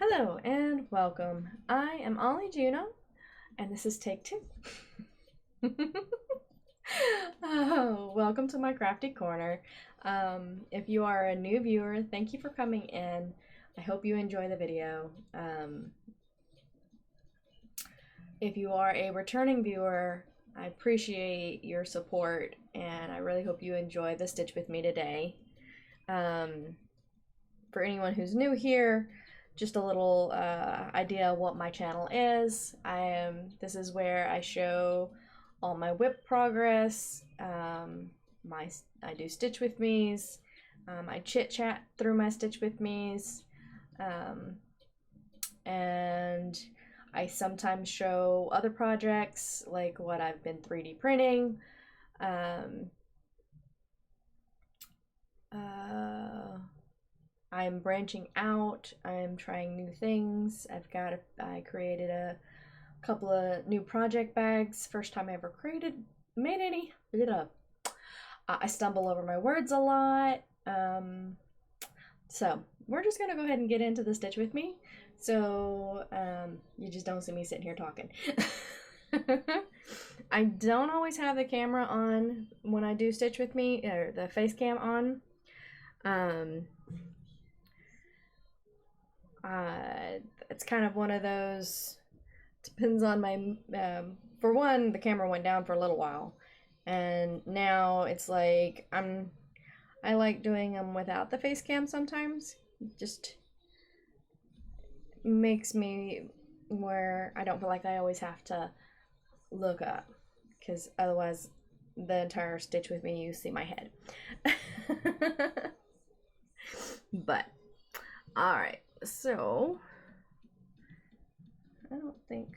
Hello and welcome. I am Ollie Juno, and this is take two. Oh, welcome to my crafty corner. If you are a new viewer, thank you for coming in. I hope you enjoy the video. If you are a returning viewer, I appreciate your support, and I really hope you enjoy the stitch with me today. For anyone who's new here, just a little idea of what my channel is. This is where I show all my WIP progress. I do stitch with me's. I chit chat through my stitch with me's, and I sometimes show other projects like what I've been 3D printing. I'm branching out. I'm trying new things. I created a couple of new project bags. First time I ever made any. I stumble over my words a lot. So we're just gonna go ahead and get into the stitch with me. So you just don't see me sitting here talking. I don't always have the camera on when I do stitch with me, or the face cam on. It's kind of one of those, depends on my, for one, the camera went down for a little while, and now it's like, I like doing them without the face cam sometimes. It just makes me where I don't feel like I always have to look up, because otherwise the entire stitch with me, you see my head. But, alright. So, I don't think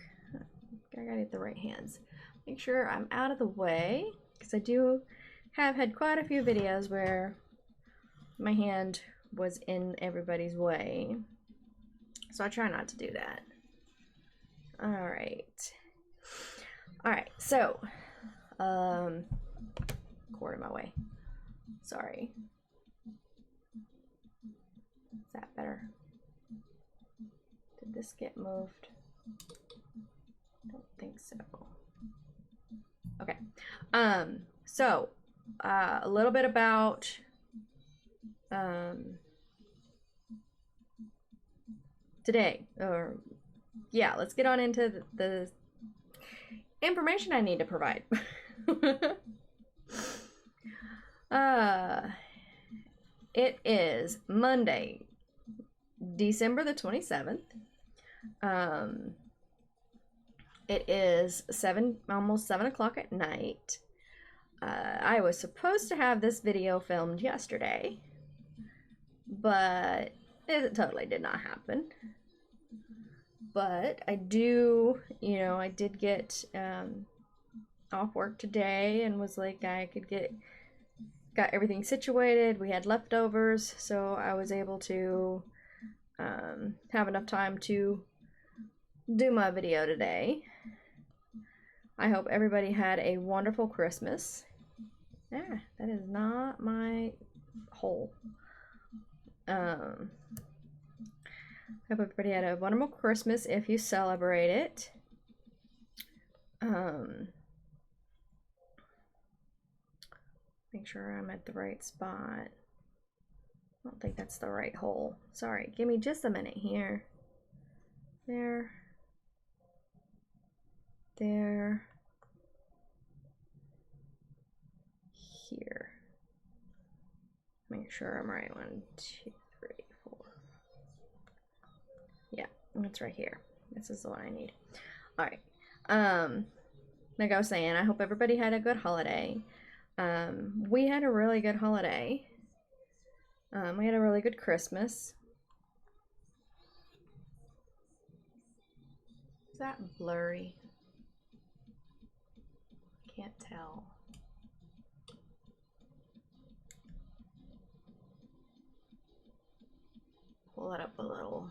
I gotta get the right hands. Make sure I'm out of the way, because I do have had quite a few videos where my hand was in everybody's way. So I try not to do that. Alright. Alright, so, cord in my way. Sorry. Is that better? Did this get moved? I don't think so. Okay. So a little bit about today, or yeah, let's get on into the information I need to provide. It is Monday, December the 27th. It is almost 7 o'clock at night. I was supposed to have this video filmed yesterday, but it totally did not happen. But I do, I did get off work today and was like, got everything situated. We had leftovers, so I was able to have enough time to do my video today. I hope everybody had a wonderful Christmas. Yeah, that is not my hole. I hope everybody had a wonderful Christmas if you celebrate it. Make sure I'm at the right spot. I don't think that's the right hole. Sorry, give me just a minute here. There. There. Here. Make sure I'm right. 1, 2, 3, 4. Yeah, it's right here. This is the one I need. Alright. Like I was saying, I hope everybody had a good holiday. We had a really good holiday. We had a really good Christmas. Is that blurry? Can't tell. Pull it up a little.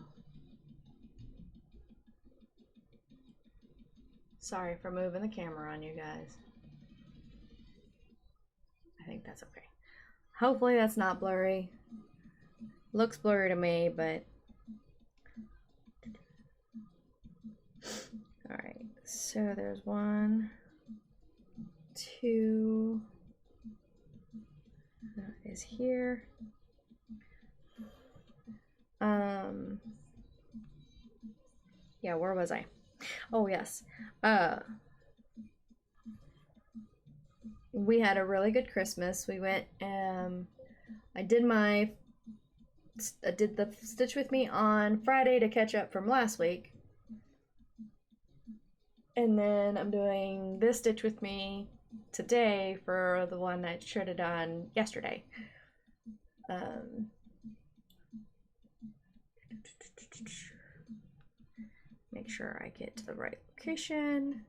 Sorry for moving the camera on you guys. I think that's okay. Hopefully that's not blurry. Looks blurry to me, but All right, so there's 1, 2, that is here. Yeah, where was I? Oh, yes. We had a really good Christmas. We went, I did the Stitch With Me on Friday to catch up from last week. And then I'm doing this Stitch With Me today for the one I should have done yesterday. Make sure I get to the right location.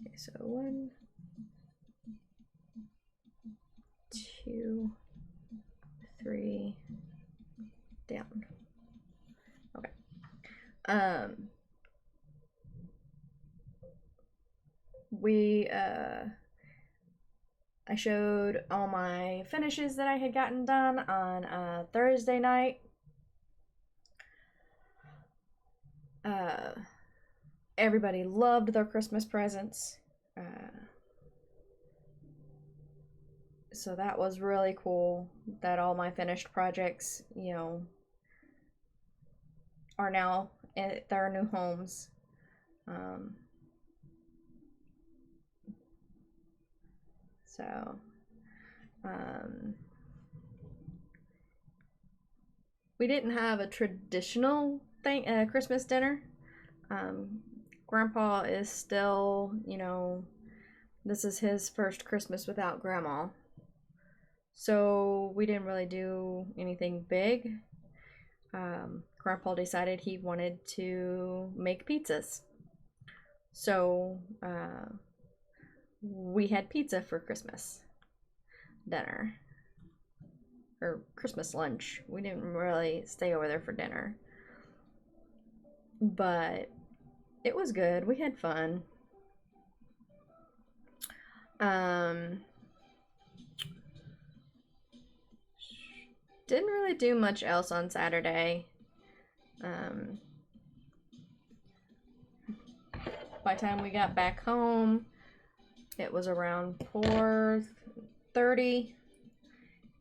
Okay, so 1, 2, 3, down. Okay. I showed all my finishes that I had gotten done on Thursday night. Everybody loved their Christmas presents. So that was really cool that all my finished projects, are now at their new homes. We didn't have a traditional Christmas dinner. Grandpa is still, this is his first Christmas without Grandma. So we didn't really do anything big. Grandpa decided he wanted to make pizzas. So we had pizza for Christmas dinner. Or Christmas lunch. We didn't really stay over there for dinner. But it was good. We had fun. Didn't really do much else on Saturday. By the time we got back home, it was around 4:30,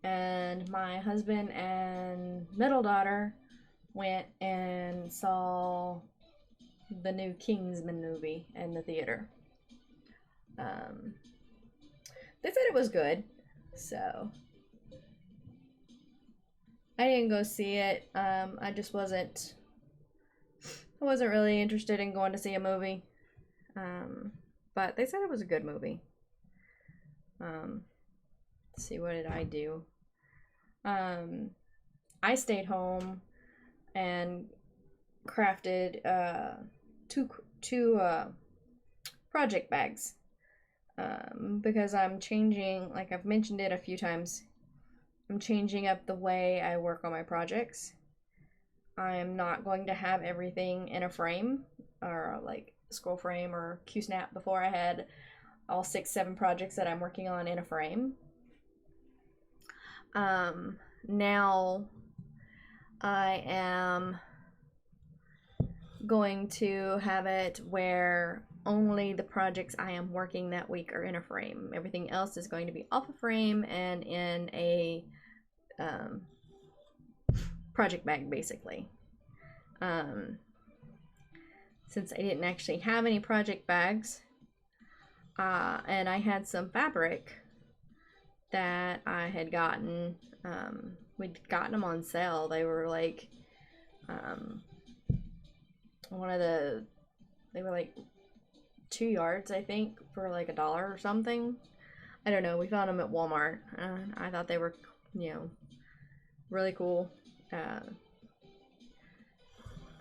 and my husband and middle daughter went and saw the new Kingsman movie in the theater. They said it was good, so I didn't go see it. I just wasn't really interested in going to see a movie. But they said it was a good movie. Let's see, what did I do? I stayed home and crafted two project bags. Because I'm changing, like I've mentioned it a few times, I'm changing up the way I work on my projects. I'm not going to have everything in a frame or like scroll frame or QSnap. Before I had all 6-7 projects that I'm working on in a frame. Now I am going to have it where only the projects I am working that week are in a frame. Everything else is going to be off a frame and in a project bag, basically. Since I didn't actually have any project bags, and I had some fabric that I had gotten, we'd gotten them on sale. They were like, they were like 2 yards, I think, for like $1 or something. I don't know. We found them at Walmart. I thought they were, really cool.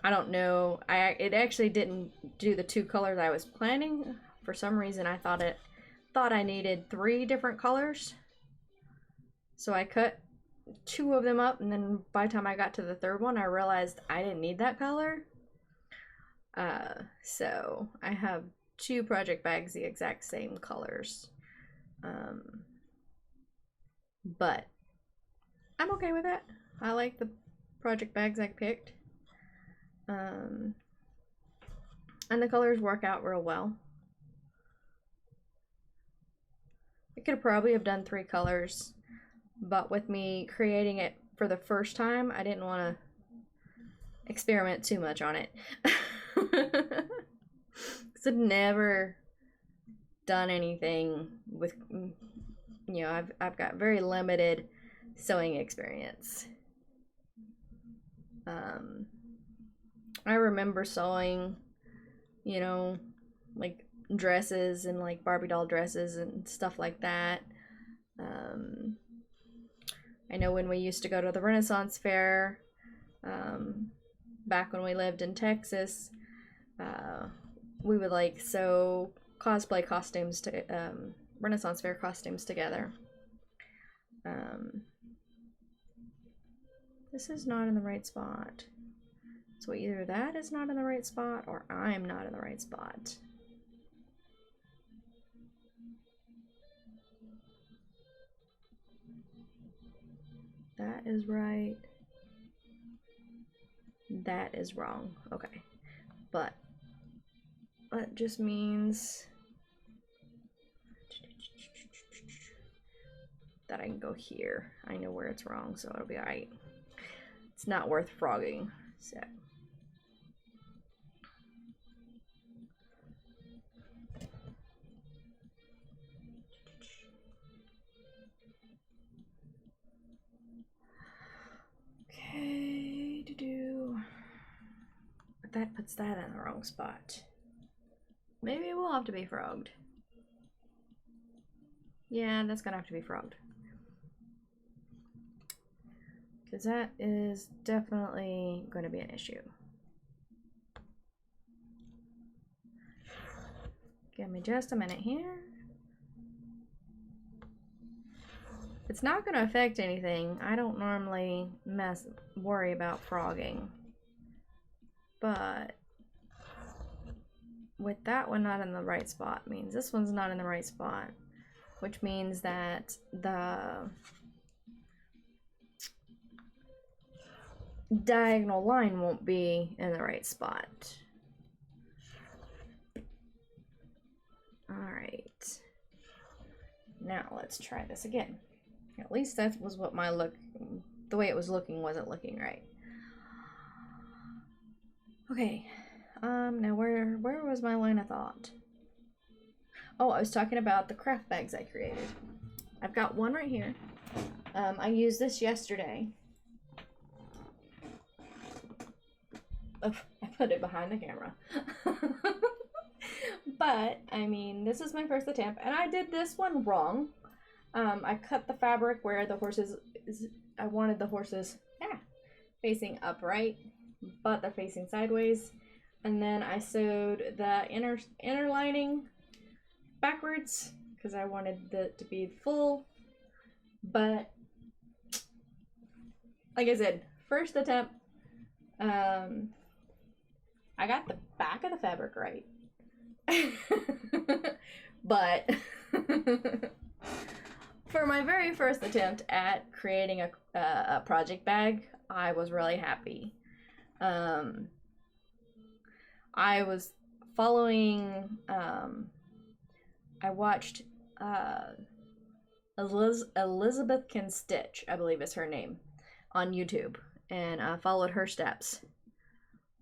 I don't know. It actually didn't do the 2 colors I was planning. For some reason, I thought I needed 3 different colors. So I cut 2 of them up, and then by the time I got to the 3rd one, I realized I didn't need that color. So I have 2 project bags the exact same colors. But I'm okay with it. I like the project bags I picked. And the colors work out real well. I could probably have done 3 colors, but with me creating it for the first time, I didn't want to experiment too much on it. Because I've never done anything with, you know, I've got very limited sewing experience. I remember sewing, you know, like dresses and like Barbie doll dresses and stuff like that. I know when we used to go to the Renaissance Fair, back when we lived in Texas, we would like sew cosplay costumes to Renaissance Fair costumes together. This is not in the right spot. So either that is not in the right spot or I'm not in the right spot. That is right. That is wrong. Okay. But that just means that I can go here. I know where it's wrong, so it'll be alright. It's not worth frogging. So okay, but that puts that in the wrong spot. Maybe it will have to be frogged. Yeah, that's gonna have to be frogged. Because that is definitely going to be an issue. Give me just a minute here. It's not going to affect anything. I don't normally worry about frogging. But with that one not in the right spot means this one's not in the right spot, which means that the diagonal line won't be in the right spot. Alright. Now let's try this again. At least that was what the way it was looking wasn't looking right. Okay. Now where was my line of thought? Oh, I was talking about the craft bags I created. I've got one right here. I used this yesterday. Oh, I put it behind the camera. But, I mean, this is my first attempt, and I did this one wrong. I cut the fabric where the horses, I wanted the horses facing upright, but they're facing sideways. And then I sewed the inner lining backwards, because I wanted it to be full. But, like I said, first attempt, I got the back of the fabric right. But for my very first attempt at creating a project bag, I was really happy. I was following, I watched Elizabeth Can Stitch, I believe is her name, on YouTube, and followed her steps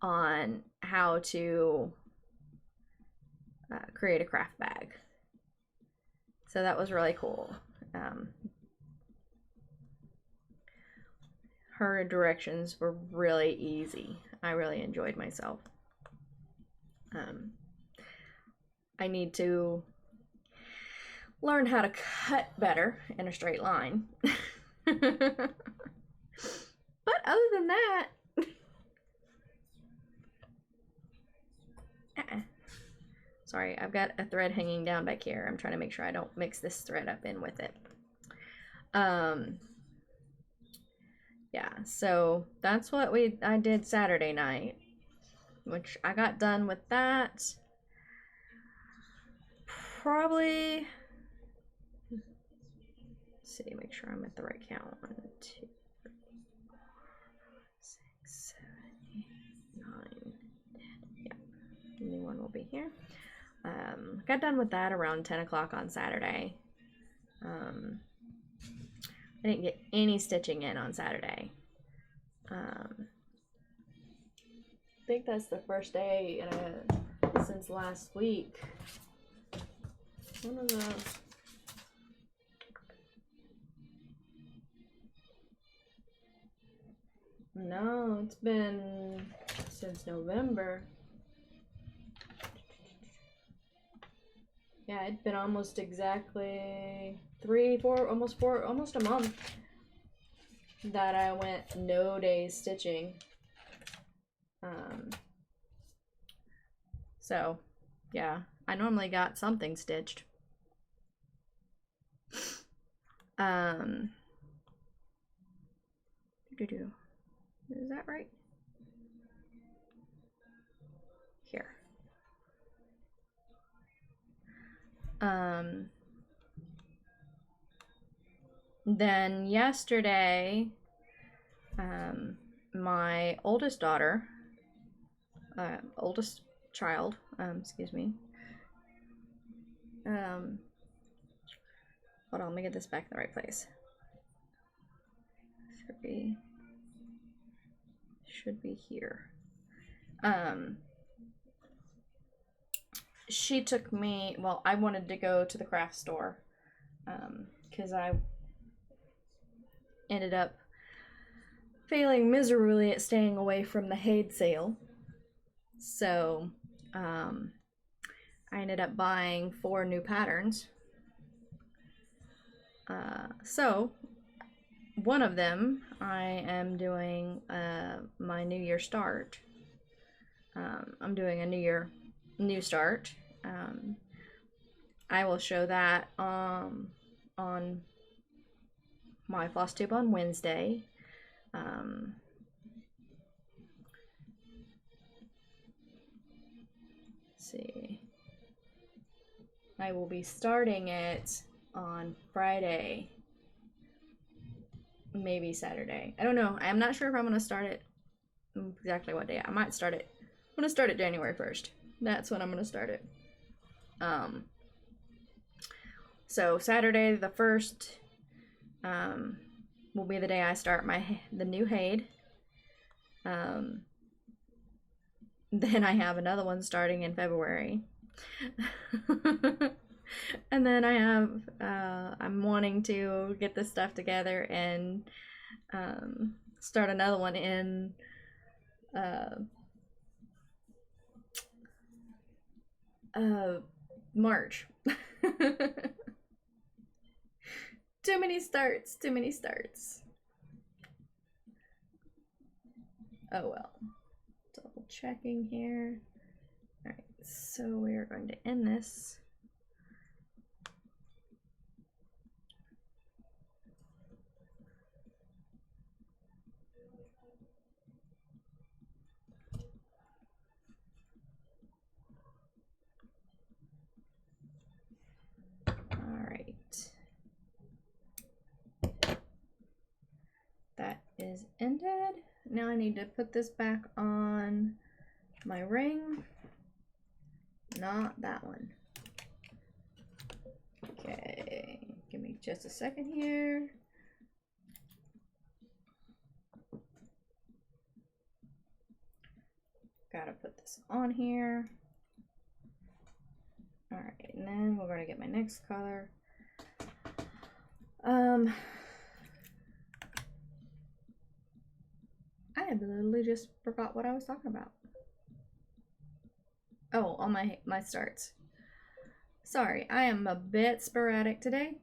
on how to create a craft bag. So that was really cool. Her directions were really easy. I really enjoyed myself. I need to learn how to cut better in a straight line. But other than that, sorry, I've got a thread hanging down back here. I'm trying to make sure I don't mix this thread up in with it. Yeah, so that's what I did Saturday night, which I got done with that. Probably, let's see, make sure I'm at the right count. 1, 2, 3, 4, 5, 6, 7, 8, 9, 10. Yeah, give me one be here. Got done with that around 10 o'clock on Saturday. I didn't get any stitching in on Saturday. I think that's the first day since last week. One of the... No, it's been since November. Yeah, it's been almost exactly almost a month that I went no days stitching. So, yeah, I normally got something stitched. Is that right? Here. Then yesterday, my oldest daughter, oldest child, excuse me. Hold on, let me get this back in the right place. 3 should be here. She took me, well, I wanted to go to the craft store, because I ended up failing miserably at staying away from the Haid sale. So, I ended up buying 4 new patterns. So, one of them, I am doing my New Year start. I'm doing a new start. I will show that on my FlossTube on Wednesday. Let's see. I will be starting it on Friday, maybe Saturday. I don't know. I'm not sure if I'm going to start it exactly what day. I might start it. I'm going to start it January 1st. That's when I'm going to start it. So Saturday the 1st will be the day I start the new Haid. Then I have another one starting in February. And then I have, I'm wanting to get this stuff together and start another one in March. Too many starts. Oh well. Double checking here. Alright, so we are going to end this. That is ended. Now I need to put this back on my ring. Not that one. Okay, give me just a second here. Gotta put this on here. All right, and then we're gonna get my next color. I have literally just forgot what I was talking about. Oh, all my starts. Sorry, I am a bit sporadic today.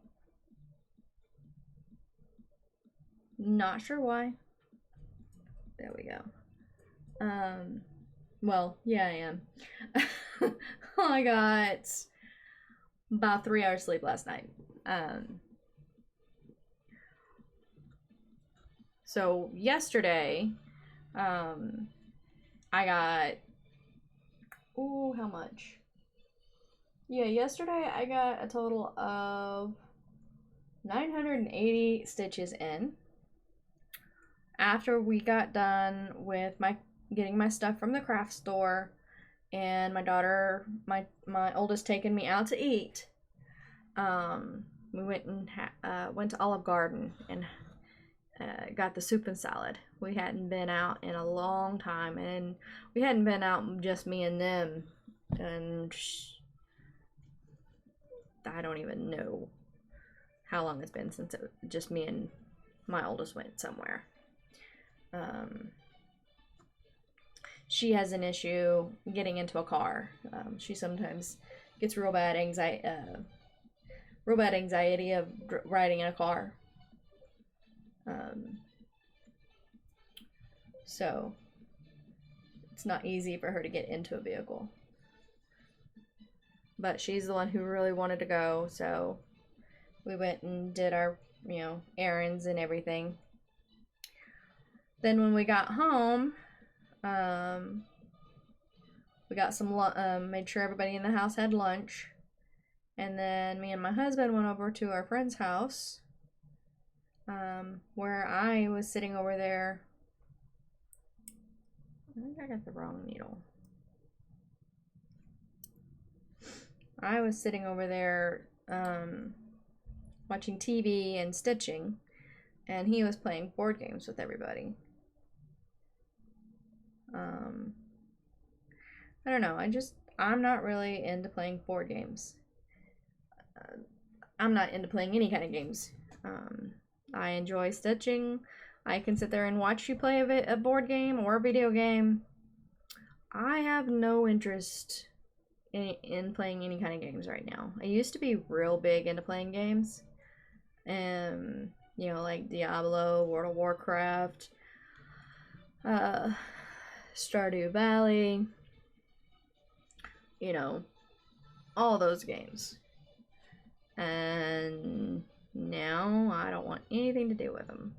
Not sure why. There we go. Well, yeah, I am. I got about 3 hours sleep last night. So yesterday, I got, ooh, how much? Yeah, yesterday I got a total of 980 stitches in. After we got done with getting my stuff from the craft store, and my daughter, my oldest, taken me out to eat. We went to Olive Garden and got the soup and salad. We hadn't been out in a long time, and we hadn't been out just me and them, and I don't even know how long it's been since just me and my oldest went somewhere. She has an issue getting into a car. She sometimes gets real bad anxiety of riding in a car. So it's not easy for her to get into a vehicle. But she's the one who really wanted to go, so we went and did our, errands and everything. Then when we got home, we got some made sure everybody in the house had lunch, and then me and my husband went over to our friend's house, where I was sitting over there. I think I got the wrong needle. I was sitting over there watching TV and stitching, and he was playing board games with everybody. I don't know, I'm not really into playing board games. I'm not into playing any kind of games. I enjoy stitching. I can sit there and watch you play a board game or a video game. I have no interest in playing any kind of games right now. I used to be real big into playing games. Like Diablo, World of Warcraft, Stardew Valley, all those games. And now I don't want anything to do with them.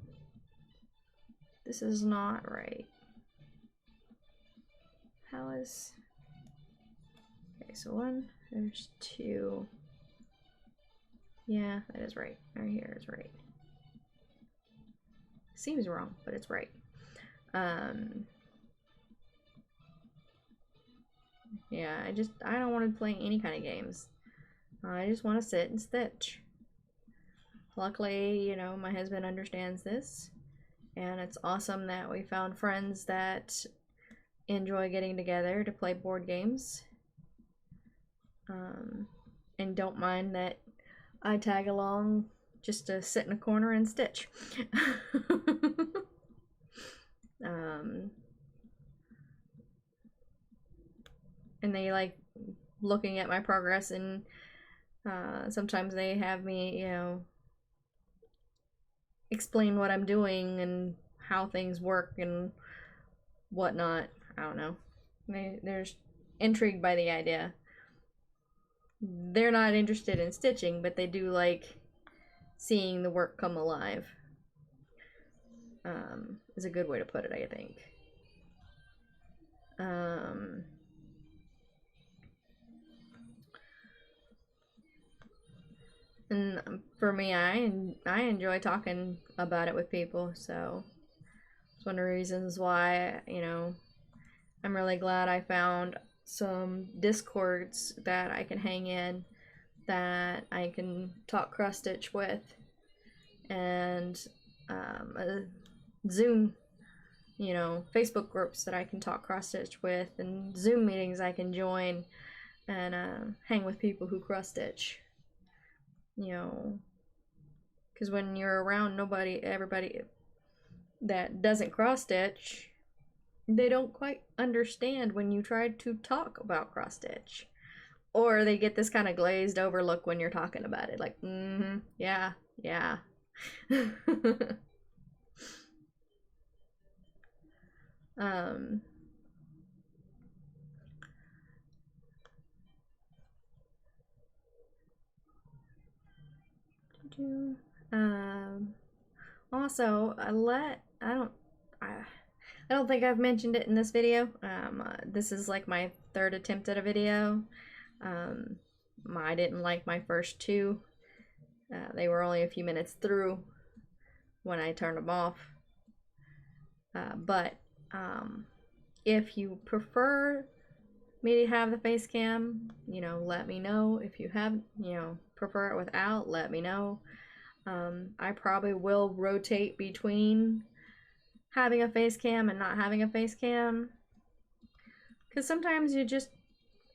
This is not right. How is... Okay, so there's 2. Yeah, that is right. Right here is right. Seems wrong, but it's right. Yeah, I don't want to play any kind of games. I just want to sit and stitch. Luckily, my husband understands this, and it's awesome that we found friends that enjoy getting together to play board games, and don't mind that I tag along just to sit in a corner and stitch. And they like looking at my progress, and sometimes they have me, explain what I'm doing and how things work and whatnot. I don't know. They're intrigued by the idea. They're not interested in stitching, but they do like seeing the work come alive. Is a good way to put it, I think. And for me, I enjoy talking about it with people, so it's one of the reasons why, I'm really glad I found some Discords that I can hang in, that I can talk cross stitch with, and a Zoom, Facebook groups that I can talk cross stitch with, and Zoom meetings I can join and hang with people who cross stitch. Because when you're around everybody that doesn't cross stitch, they don't quite understand when you try to talk about cross stitch, or they get this kind of glazed over look when you're talking about it, like, yeah. Also, I don't think I've mentioned it in this video. This is like my 3rd attempt at a video. I didn't like my first 2. They were only a few minutes through when I turned them off. But if you prefer me to have the face cam, you know, let me know. If you have, you know, prefer it without, let me know. I probably will rotate between having a face cam and not having a face cam, because sometimes you just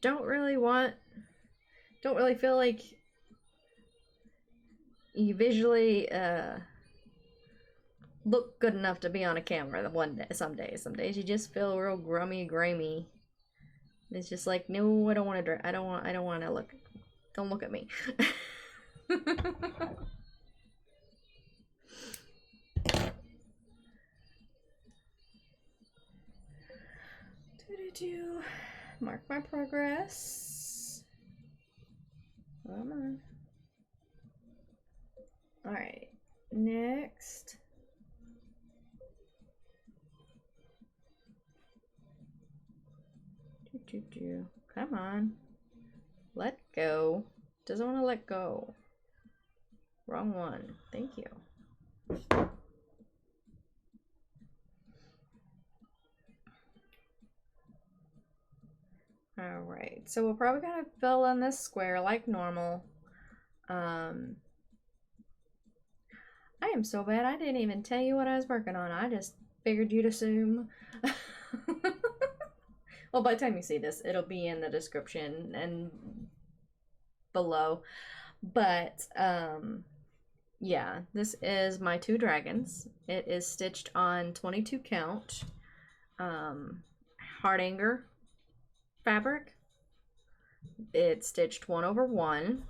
don't really feel like you visually look good enough to be on a camera one day. Some days you just feel real grimy. It's just like, no, I don't want to. I don't want to look. Don't look at me. Mark my progress. Come on. All right. Next. Come on. Let go. Doesn't want to let go. Wrong one. Thank you. Alright, so we're probably gonna fill in this square like normal. I am so bad I didn't even tell you what I was working on. I just figured you'd assume. Well, by the time you see this, it'll be in the description and below. But, yeah, this is my 2 dragons. It is stitched on 22 count, Hardanger fabric. It's stitched 1/1.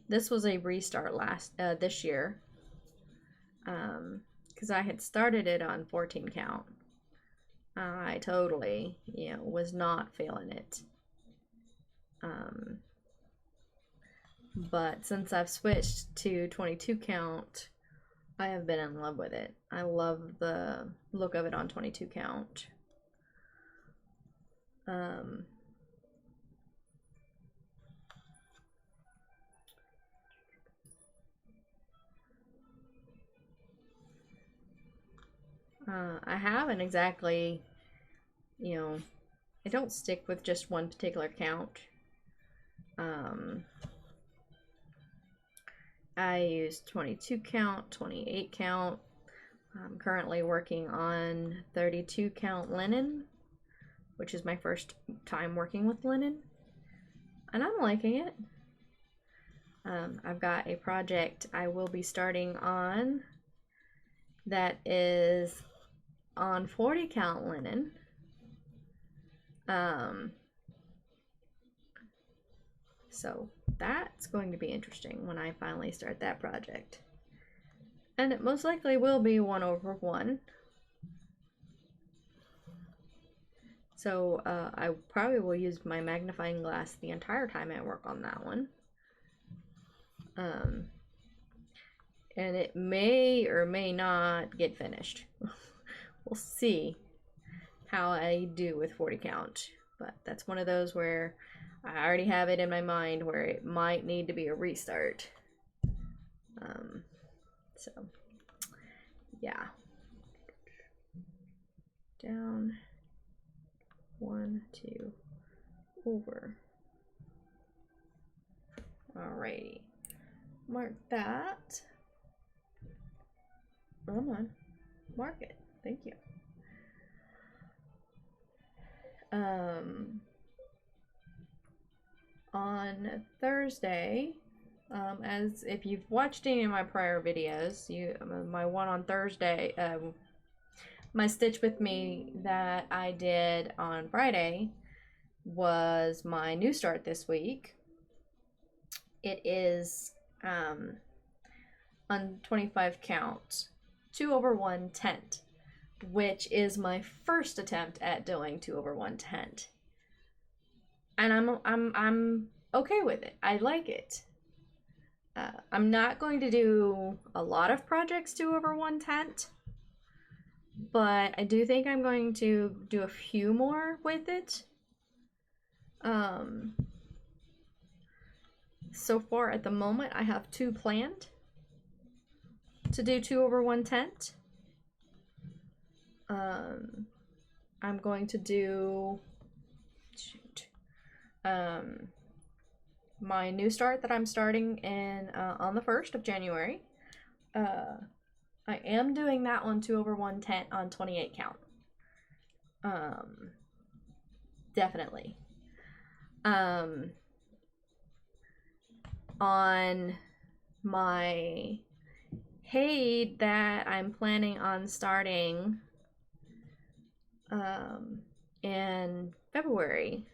This was a restart this year, because I had started it on 14 count. I totally, you know, was not feeling it. But since I've switched to 22 count, I have been in love with it. I love the look of it on 22 count. I haven't exactly, you know, I don't stick with just one particular count. I use 22 count, 28 count. I'm currently working on 32 count linen, which is my first time working with linen, and I'm liking it. I've got a project I will be starting on that is on 40 count linen. So that's going to be interesting when I finally start that project. And it most likely will be 1/1. So I probably will use my magnifying glass the entire time I work on that one. And it may or may not get finished. We'll see how I do with 40 count. But that's one of those where I already have it in my mind where it might need to be a restart. So, yeah. Down. 1, 2, over. Alrighty. Mark that. Come on. Mark it. Thank you. On Thursday, as if you've watched any of my prior videos, my one on Thursday, my stitch with me that I did on Friday was my new start this week. It is on 25 count, 2/1 tent, which is my first attempt at doing 2/1 tent, and I'm okay with it. I like it. I'm not going to do a lot of projects 2/1 tent, but I do think I'm going to do a few more with it. So far at the moment, I have 2 planned to do 2/1 tent. I'm going to do my new start that I'm starting in on the 1st of January. I am doing that one 2/110 on 28 count. Definitely. On my Haid that I'm planning on starting in February,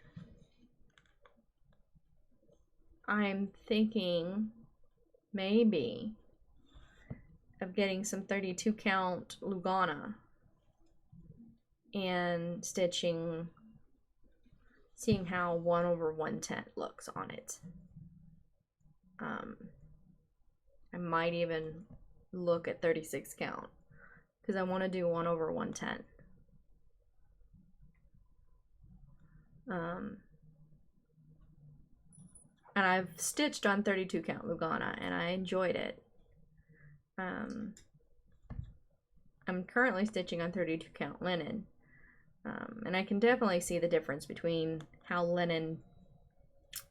I'm thinking maybe of getting some 32 count Lugana and stitching, seeing how 1/110 looks on it. I might even look at 36 count because I want to do 1/110. And I've stitched on 32 count Lugana and I enjoyed it. I'm currently stitching on 32 count linen, and I can definitely see the difference between how linen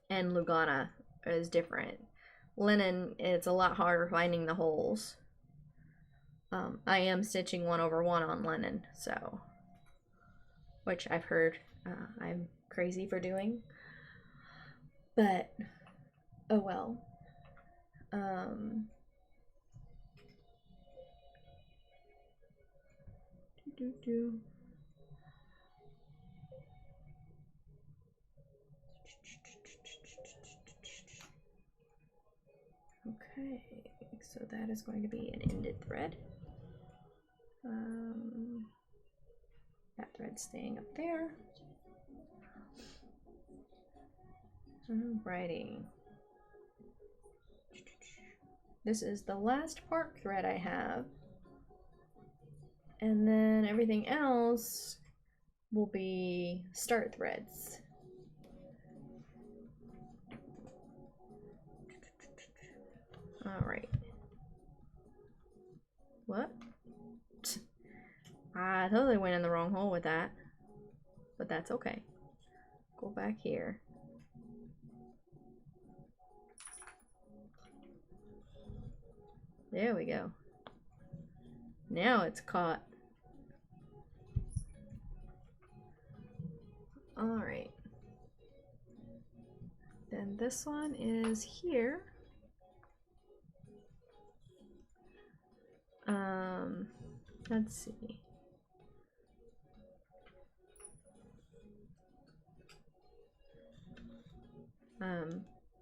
and Lugana is different. Linen, it's a lot harder finding the holes. I am stitching 1/1 on linen, so, which I've heard I'm crazy for doing, but oh well. Okay, so that is going to be an ended thread. That thread's staying up there. Alrighty. This is the last park thread I have. And then everything else will be start threads. Alright. What? I totally went in the wrong hole with that. But that's okay. Go back here. There we go. Now it's caught. Alright. Then this one is here. Let's see.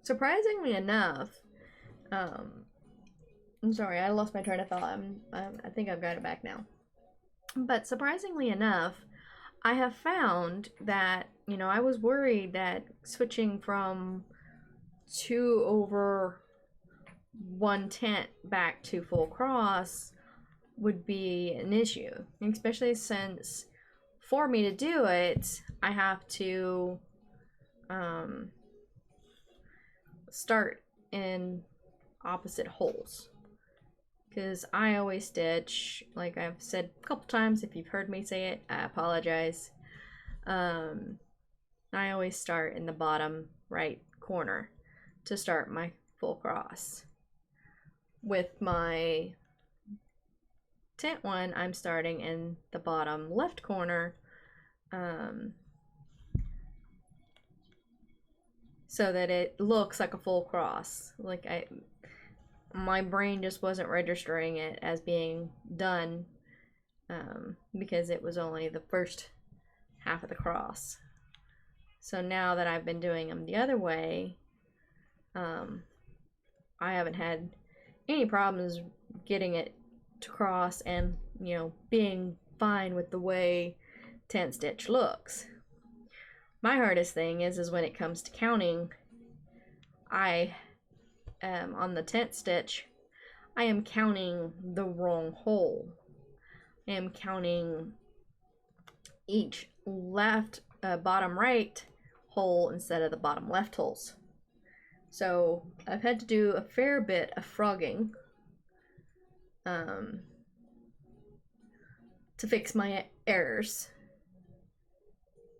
Surprisingly enough, I'm sorry, I lost my train of thought. I think I've got it back now. But surprisingly enough, I have found that, you know, I was worried that switching from 2/110 back to full cross would be an issue, especially since for me to do it, I have to start in opposite holes. Because I always stitch, like I've said a couple times, if you've heard me say it, I apologize. I always start in the bottom right corner to start my full cross. With my tent one, I'm starting in the bottom left corner, so that it looks like a full cross. Like my brain just wasn't registering it as being done, because it was only the first half of the cross. So now that I've been doing them the other way, I haven't had any problems getting it to cross and, you know, being fine with the way tent stitch looks. My hardest thing is when it comes to counting. On the tent stitch, I am counting the wrong hole. I am counting each left bottom right hole instead of the bottom left holes. So I've had to do a fair bit of frogging to fix my errors.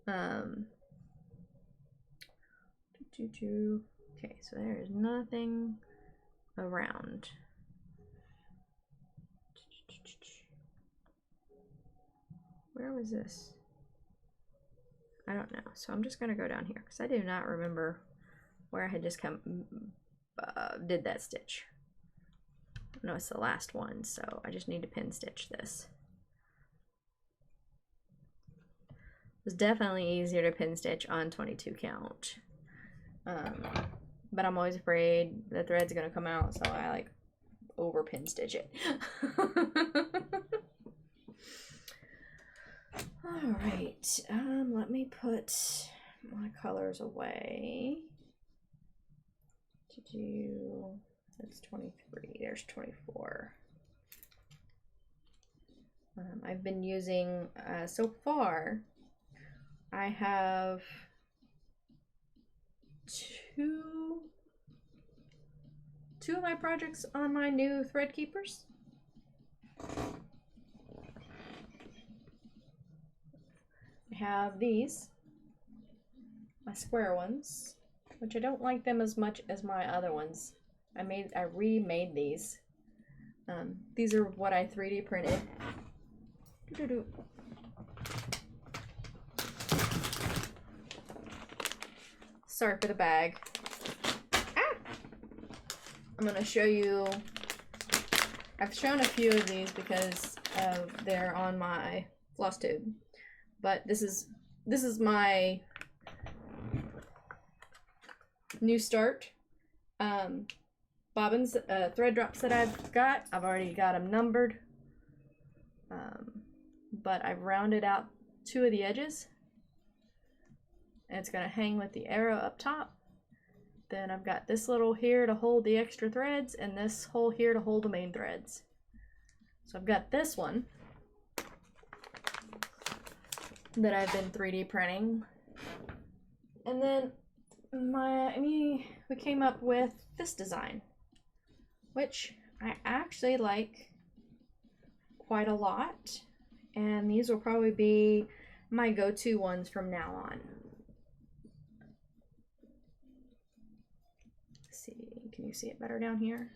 Um, okay, so there is nothing around. Where was this? I don't know. So I'm just gonna go down here because I do not remember where I had just did that stitch. No, it's the last one, so I just need to pin stitch this. It was definitely easier to pin stitch on 22 count. But I'm always afraid the thread's gonna come out, so I like over pin stitch it. All right, let me put my colors away. That's 23, there's 24. I've been using, so far, I have two of my projects on my new thread keepers. I have these, my square ones, which I don't like them as much as my other ones. I remade these. These are what I 3D printed. Sorry for the bag. Ah! I'm gonna show you. I've shown a few of these because they're on my floss tube, but this is my new start bobbins, thread drops that I've got. I've already got them numbered, but I've rounded out 2 of the edges, and it's gonna hang with the arrow up top. Then I've got this little here to hold the extra threads, and this hole here to hold the main threads. So I've got this one that I've been 3D printing, and then we came up with this design, which I actually like quite a lot, and these will probably be my go-to ones from now on. Let's see, can you see it better down here?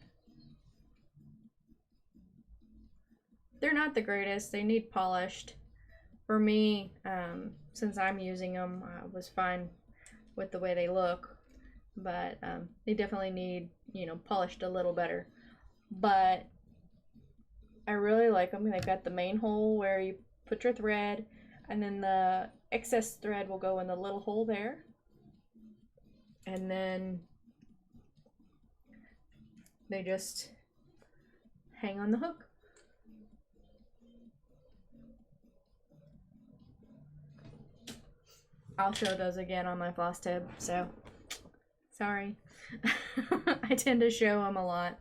They're not the greatest, they need polished. For me, since I'm using them, I was fine with the way they look, but they definitely need, you know, polished a little better. But I really like them. They've got the main hole where you put your thread, and then the excess thread will go in the little hole there, and then they just hang on the hook. I'll show those again on my floss tip, so sorry. I tend to show them a lot,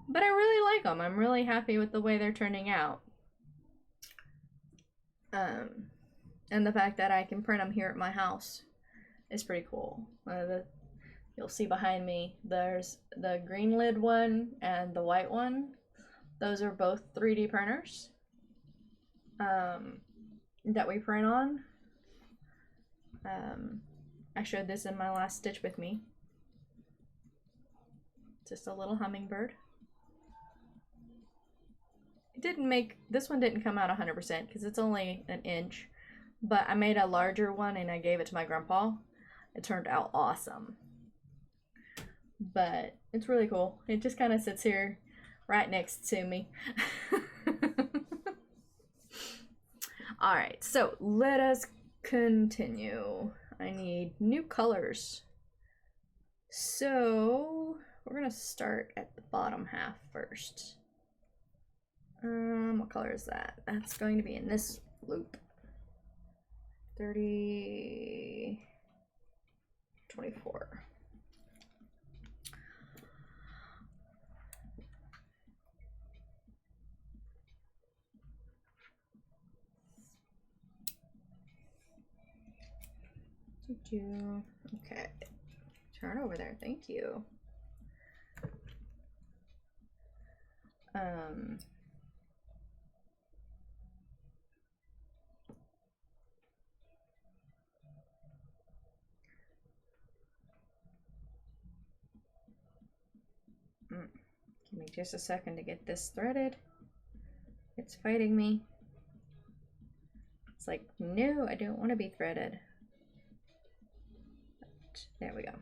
but I really like them. I'm really happy with the way they're turning out. And the fact that I can print them here at my house is pretty cool. You'll see behind me, there's the green lid one and the white one. Those are both 3D printers that we print on. I showed this in my last Stitch With Me. Just a little hummingbird. This one didn't come out 100% because it's only an inch, but I made a larger one and I gave it to my grandpa. It turned out awesome. But it's really cool. It just kind of sits here right next to me. Alright, so let us continue. I need new colors. So we're gonna start at the bottom half first. What color is that? That's going to be in this loop. 30, 24. Okay, turn over there, thank you. me just a second to get this threaded. It's fighting me. It's like, no, I don't want to be threaded. But there we go.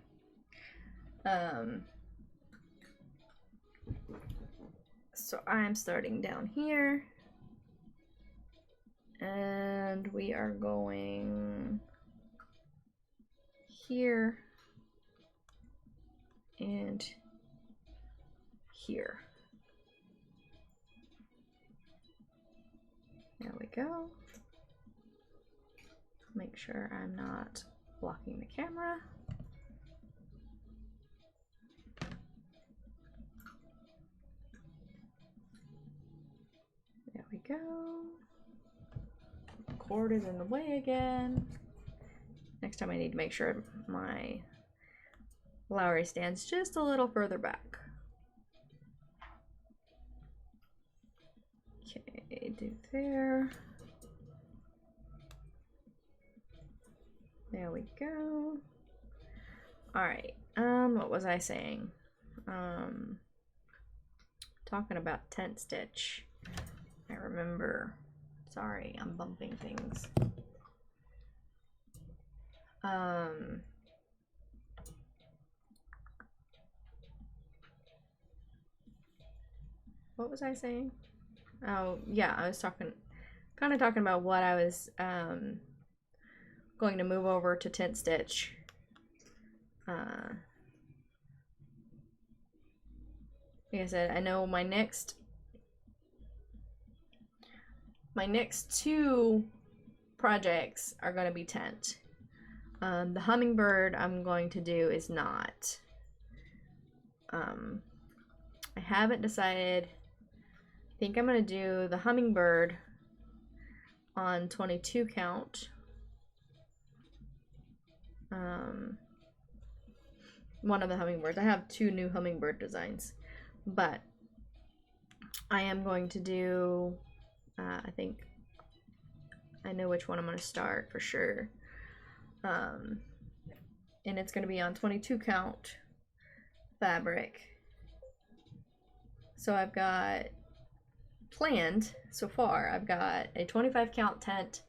So I'm starting down here. And we are going here and here. There we go. Make sure I'm not blocking the camera. There we go. Cord is in the way again. Next time I need to make sure my Lowry stands just a little further back. Okay, do there. There we go. Alright, what was I saying? Talking about tent stitch. I remember. Sorry, I'm bumping things. What was I saying? Oh, yeah, I was talking about what I was going to move over to tent stitch. Like I said, I know my next two projects are going to be tent. The hummingbird I'm going to do is not. I haven't decided. I think I'm going to do the hummingbird on 22 count. One of the hummingbirds. I have two new hummingbird designs, but I am going to do, I think I know which one I'm going to start for sure. And it's going to be on 22 count fabric. So I've got planned so far, I've got a 25 count tent,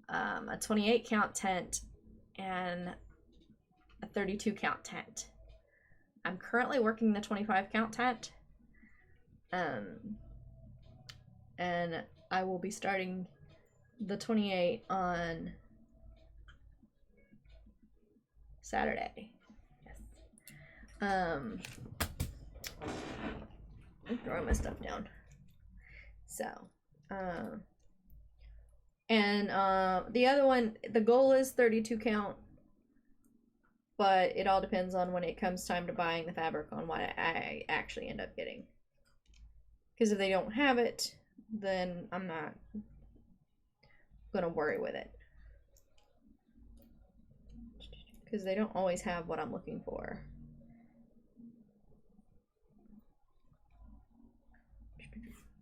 a 28 count tent, and a 32 count tent. I'm currently working the 25 count tent, and I will be starting the 28 on Saturday. Yes. I'm throwing my stuff down. So, the other one, the goal is 32 count, but it all depends on when it comes time to buying the fabric on what I actually end up getting. Because if they don't have it, then I'm not gonna worry with it. Because they don't always have what I'm looking for.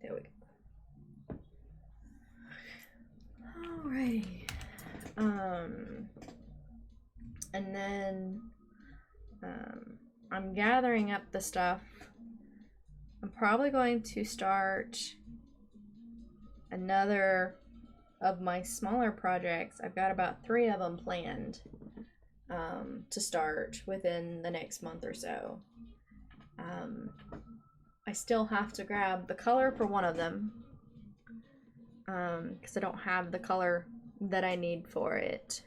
There we go. Alrighty. And then I'm gathering up the stuff. I'm probably going to start another of my smaller projects. I've got about 3 of them planned to start within the next month or so. I still have to grab the color for one of them because I don't have the color that I need for it,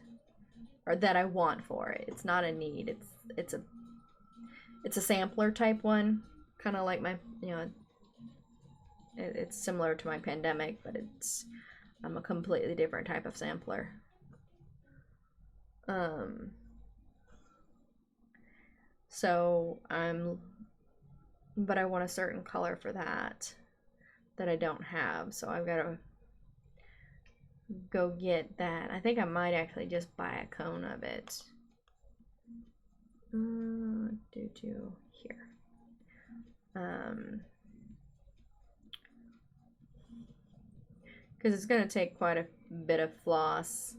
or that I want for it. It's not a need. It's a sampler type one, kind of like my, it's similar to my pandemic, but I'm a completely different type of sampler. So but I want a certain color for that I don't have, so I've got to go get that. I think I might actually just buy a cone of it. Here. Because it's going to take quite a bit of floss.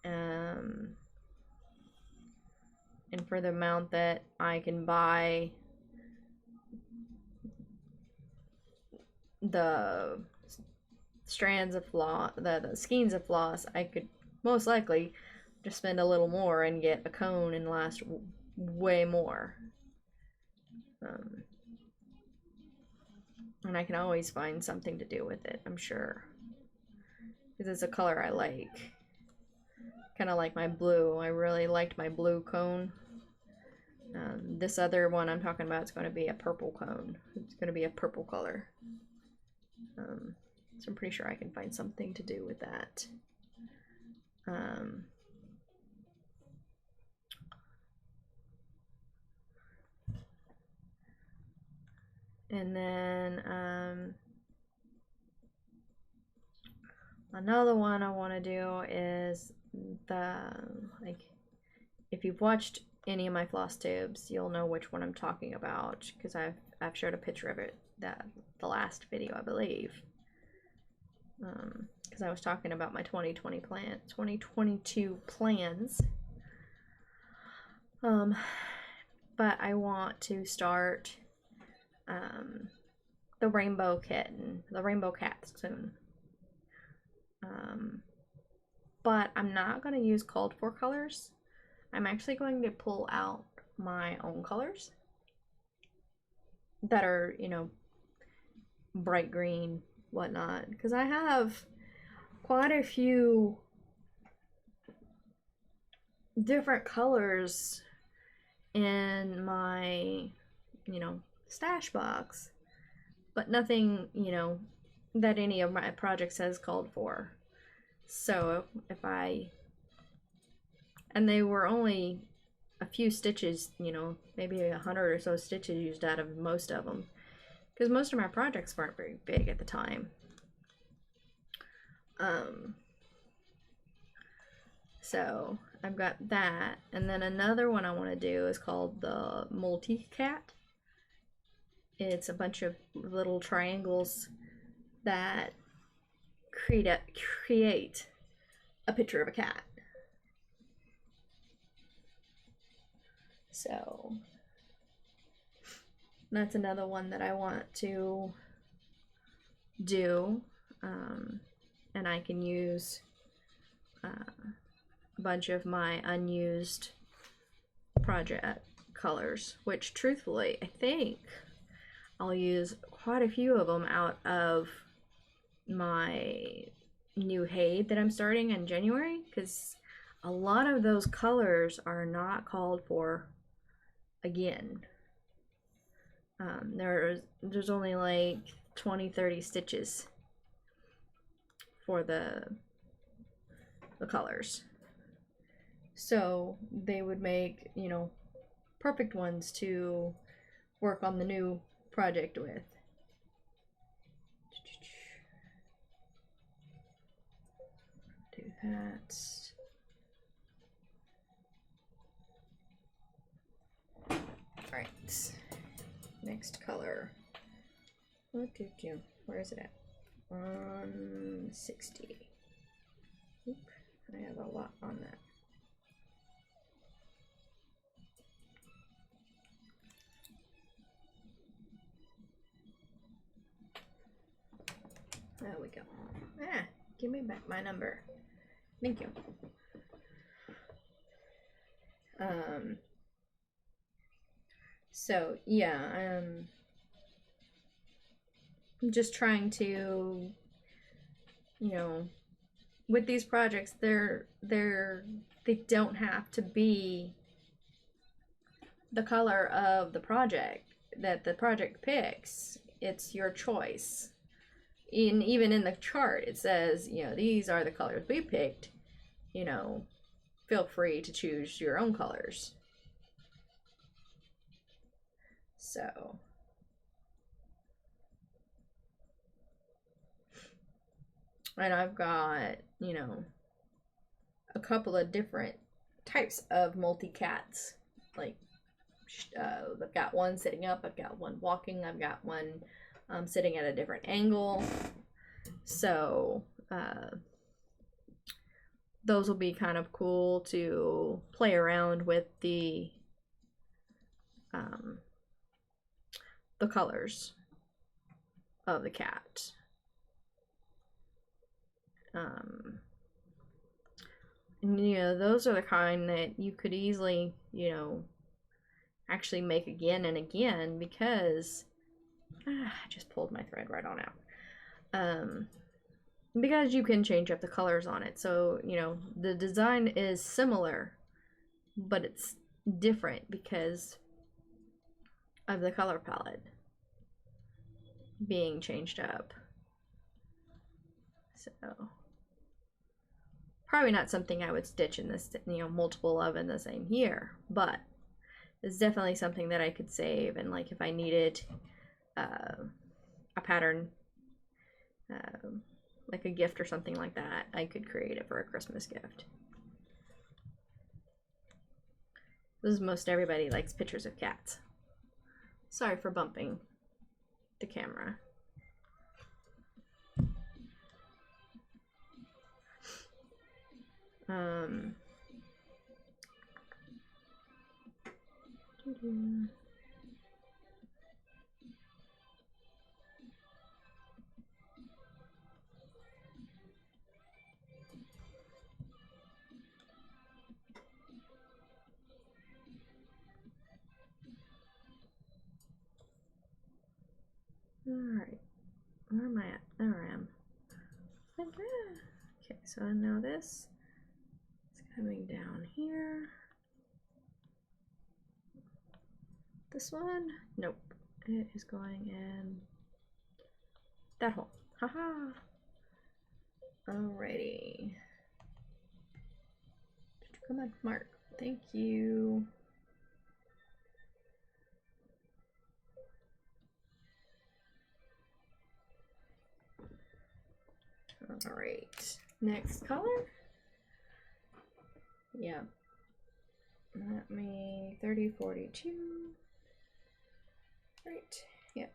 And for the amount that I can buy the strands of floss, the skeins of floss, I could most likely just spend a little more and get a cone and last way more. And I can always find something to do with it, I'm sure. Because it's a color I like. Kind of like my blue. I really liked my blue cone. This other one I'm talking about is going to be a purple cone. It's going to be a purple color. So I'm pretty sure I can find something to do with that. And then another one I want to do is like, if you've watched any of my floss tubes, you'll know which one I'm talking about, because I've showed a picture of it the last video, I believe. Because I was talking about my 2022 plans. But I want to start the rainbow kitten, the rainbow cat soon. But I'm not going to use called for colors. I'm actually going to pull out my own colors that are, you know, bright green, whatnot, because I have quite a few different colors in my, you know, stash box, but nothing, you know, that any of my projects has called for. So if and they were only a few stitches, you know, maybe 100 or so stitches used out of most of them, because most of my projects weren't very big at the time. So I've got that, and then another one I want to do is called the multi-cat. It's a bunch of little triangles that create a picture of a cat. So that's another one that I want to do, and I can use a bunch of my unused project colors, which truthfully I think I'll use quite a few of them out of my new Haid that I'm starting in January, because a lot of those colors are not called for again. There's only like 20-30 stitches for the colors, so they would make, you know, perfect ones to work on the new project with. Do that. Alright, next color. Where is it at? 160. Oop, I have a lot on that. There we go. Give me back my number. Thank you. So yeah, I'm just trying to, you know, with these projects, they don't have to be the color of the project that the project picks. It's your choice. Even in the chart, it says, you know, these are the colors we picked. You know, feel free to choose your own colors. So and I've got, you know, a couple of different types of multi-cats. Like, I've got one sitting up, I've got one walking, I've got one sitting at a different angle. So those will be kind of cool to play around with the colors. of the cat. And, you know, those are the kind that you could easily, you know, actually make again and again, because I just pulled my thread right on out. Because you can change up the colors on it. So, you know, the design is similar, but it's different because of the color palette being changed up. So probably not something I would stitch in this, you know, multiple of in the same year, but it's definitely something that I could save, and like if I needed a pattern, like a gift or something like that, I could create it for a Christmas gift. This is most everybody likes pictures of cats. Sorry for bumping the camera. Alright, where am I at? There I am. Okay, so now this is coming down here. This one? Nope. It is going in that hole. Haha. Alrighty. Come on, Mark. Thank you. Alright. Next color? Yeah. Let me 30, 42. Right. Yep.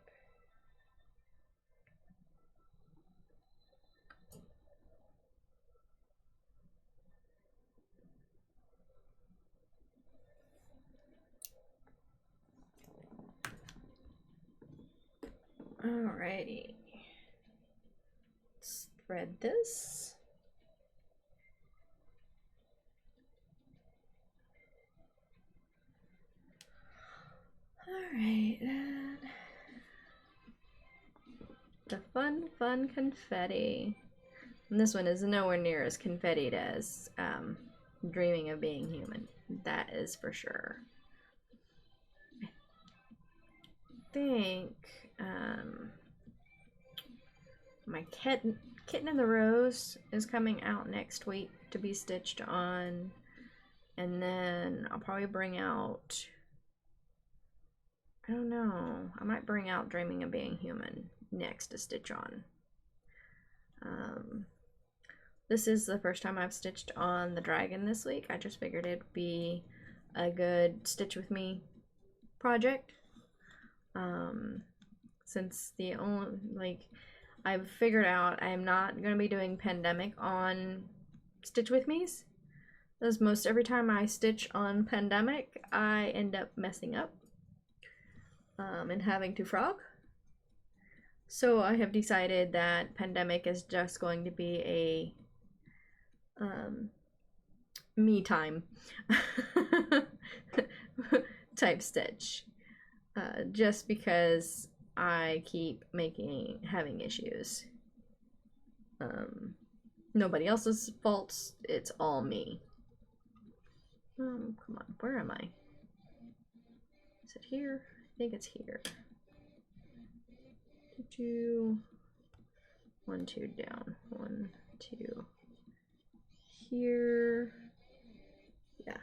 Alrighty. Let's thread this. Alright, then. The fun confetti. And this one is nowhere near as confettied as Dreaming of Being Human. That is for sure. I think my Kitten in the Rose is coming out next week to be stitched on. And then I'll probably bring out, I don't know, I might bring out Dreaming of Being Human next to stitch on. This is the first time I've stitched on the dragon this week. I just figured it'd be a good stitch with me project. Since the only, like, I've figured out I'm not going to be doing Pandemic on Stitch With Me's. As most every time I stitch on Pandemic, I end up messing up and having to frog. So I have decided that Pandemic is just going to be a me time type stitch, just because I keep having issues. Nobody else's faults, it's all me. Come on, where am I? Is it here? I think it's here. 2, 1, 2 down, 1, 2 here. Yeah,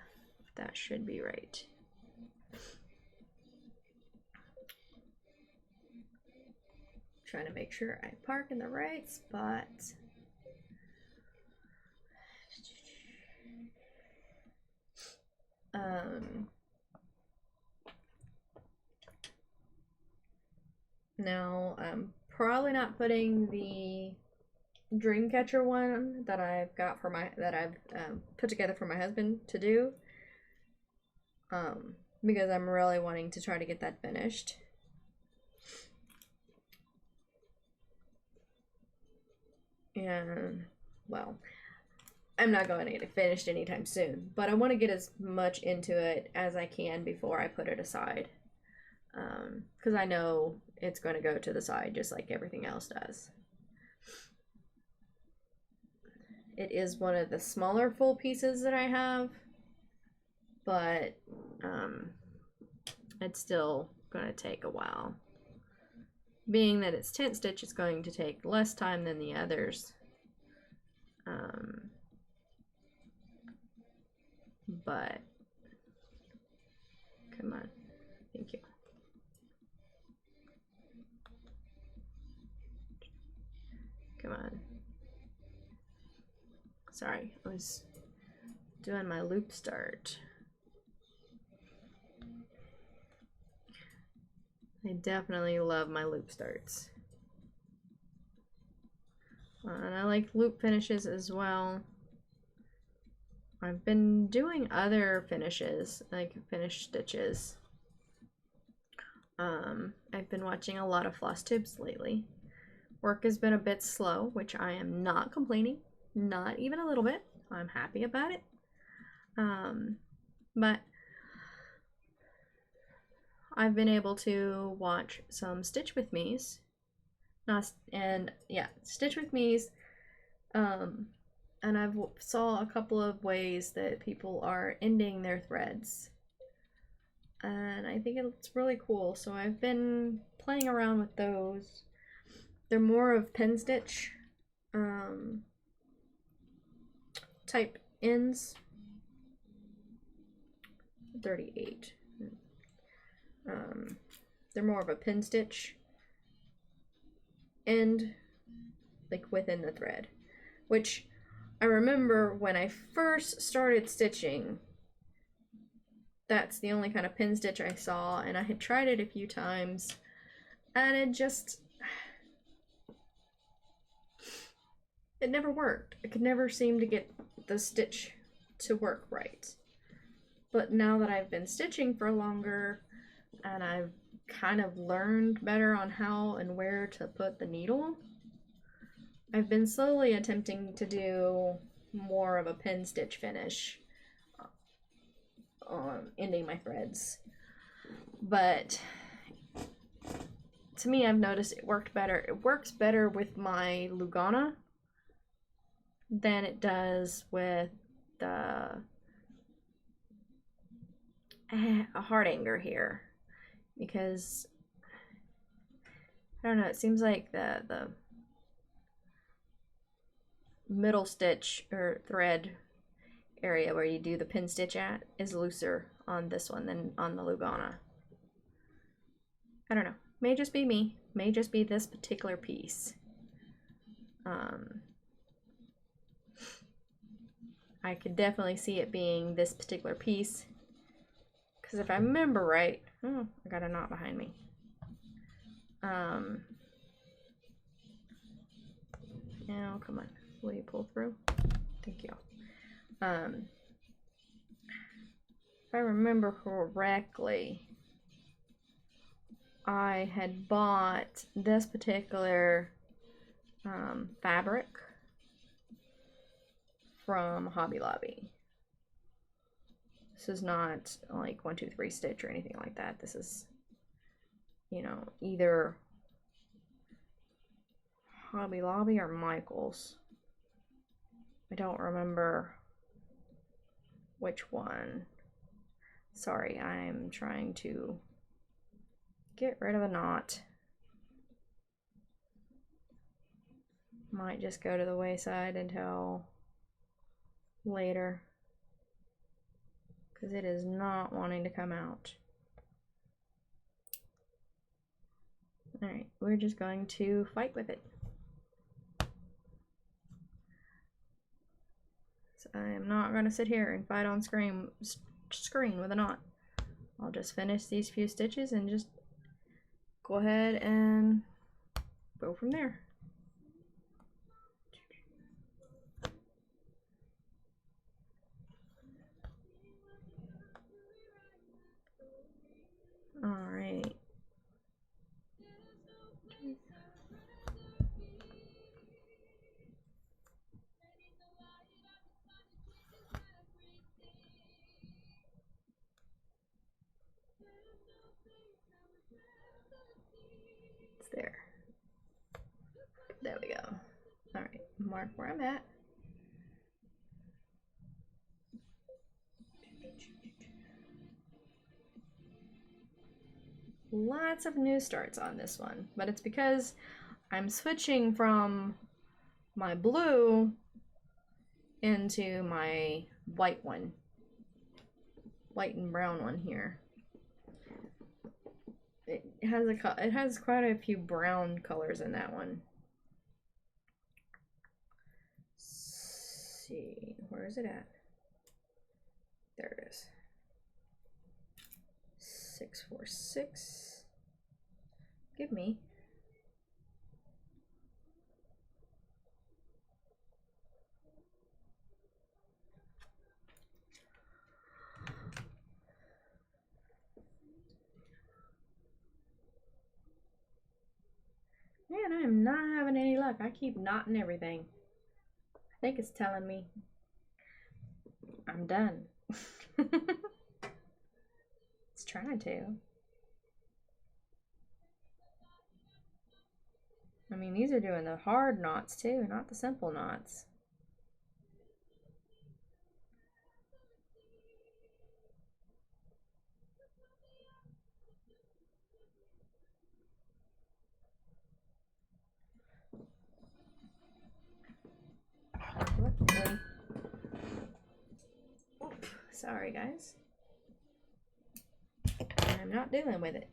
that should be right. Trying to make sure I park in the right spot. Now I'm probably not putting the Dreamcatcher one that I've got for that I've put together for my husband to do, because I'm really wanting to try to get that finished. And, well, I'm not going to get it finished anytime soon, but I want to get as much into it as I can before I put it aside. Because I know it's going to go to the side just like everything else does. It is one of the smaller full pieces that I have, but it's still going to take a while. Being that it's tent stitch, it's going to take less time than the others. But come on, thank you. Come on. Sorry, I was doing my loop start. I definitely love my loop starts. And I like loop finishes as well. I've been doing other finishes, like finish stitches. I've been watching a lot of Flosstubes lately. Work has been a bit slow, which I am not complaining, not even a little bit. I'm happy about it. But I've been able to watch some Stitch with Me's. Stitch with Me's. And I've saw a couple of ways that people are ending their threads. And I think it's really cool. So I've been playing around with those. They're more of pen stitch type ends. 38. They're more of a pen stitch end, like within the thread, which I remember when I first started stitching, that's the only kind of pin stitch I saw, and I had tried it a few times, and it never worked. I could never seem to get the stitch to work right. But now that I've been stitching for longer, and I've kind of learned better on how and where to put the needle, I've been slowly attempting to do more of a pin stitch finish on ending my threads. But to me, I've noticed it worked better. It works better with my Lugana than it does with the a Hardanger here, because I don't know, it seems like the middle stitch or thread area where you do the pin stitch at is looser on this one than on the Lugana. I don't know, may just be me, may just be this particular piece. I could definitely see it being this particular piece, because if I remember right, oh, I got a knot behind me. Now, come on, will you pull through? Thank you. If I remember correctly, I had bought this particular fabric from Hobby Lobby. This is not like 1, 2, 3 stitch or anything like that. This is, you know, either Hobby Lobby or Michaels. I don't remember which one. Sorry, I'm trying to get rid of a knot. Might just go to the wayside until later, because it is not wanting to come out. Alright, we're just going to fight with it. So I am not going to sit here and fight on screen with a knot. I'll just finish these few stitches and just go ahead and go from there. All right. mark where I'm at. Lots of new starts on this one, but it's because I'm switching from my blue into my white one. White and brown one here. It has quite a few brown colors in that one. Let's see, where is it at? There it is. 646. Give me. Man, I am not having any luck. I keep knotting everything. I think it's telling me I'm done. It's trying to. I mean, these are doing the hard knots too, not the simple knots. Oop, sorry guys. I'm not dealing with it.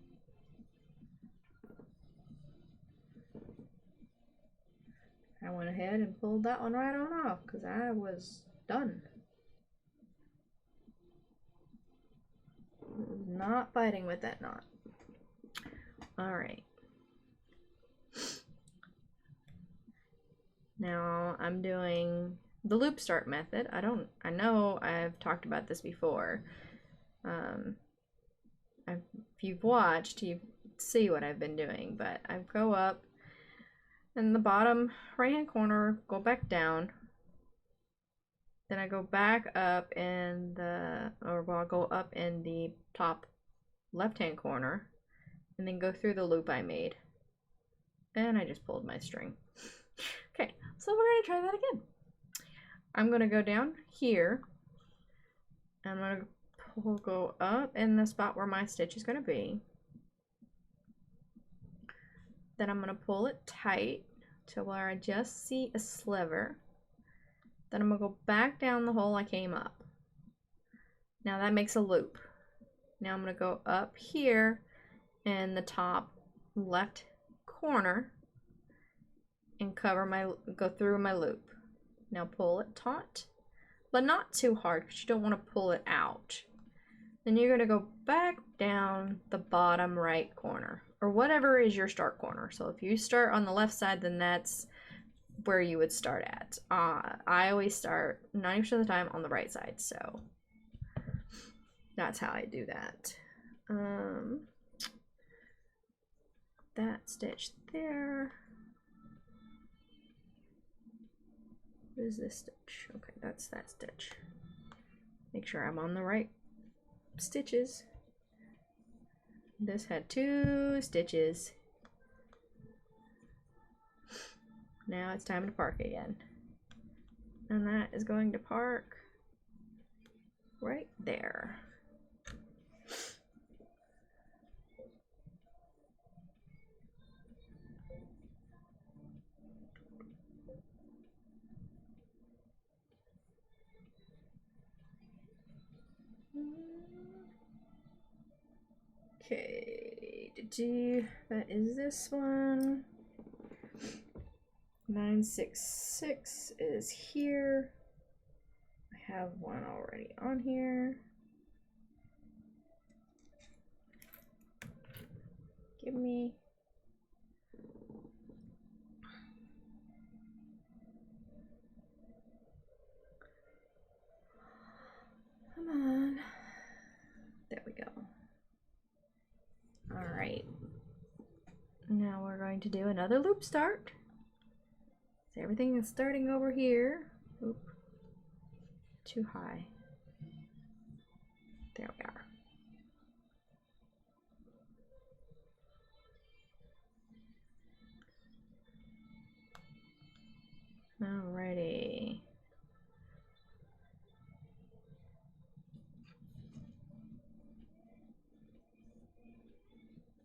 I went ahead and pulled that one right on off because I was done. Not fighting with that knot. All right. Now I'm doing the loop start method. I know I've talked about this before. If you've watched, you see what I've been doing, but I go up in the bottom right hand corner, go back down, then I go back up in the, I'll go up in the top left hand corner and then go through the loop I made, and I just pulled my string. Okay, so we're gonna try that again. I'm gonna go down here. I'm gonna go up in the spot where my stitch is gonna be. Then I'm gonna pull it tight to where I just see a sliver. Then I'm gonna go back down the hole I came up. Now that makes a loop. Now I'm gonna go up here in the top left corner and go through my loop. Now pull it taut, but not too hard because you don't want to pull it out. Then you're going to go back down the bottom right corner, or whatever is your start corner. So if you start on the left side, then that's where you would start at. I always start 90% of the time on the right side, so that's how I do that. That stitch there. What is this stitch? Okay, that's that stitch. Make sure I'm on the right stitches. This had 2 stitches. Now it's time to park again. And that is going to park right there. Okay, that is this one. 966 is here. I have one already on here. Give me. Come on. There we go. All right. Now we're going to do another loop start. So everything is starting over here. Oop. Too high. There we are. Alrighty.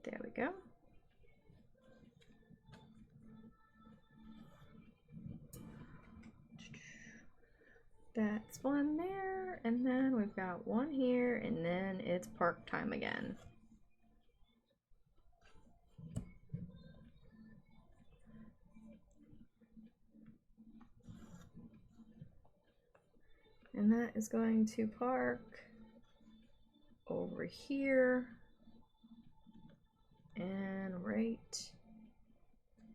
There we go. That's one there, and then we've got one here, and then it's park time again. And that is going to park over here. And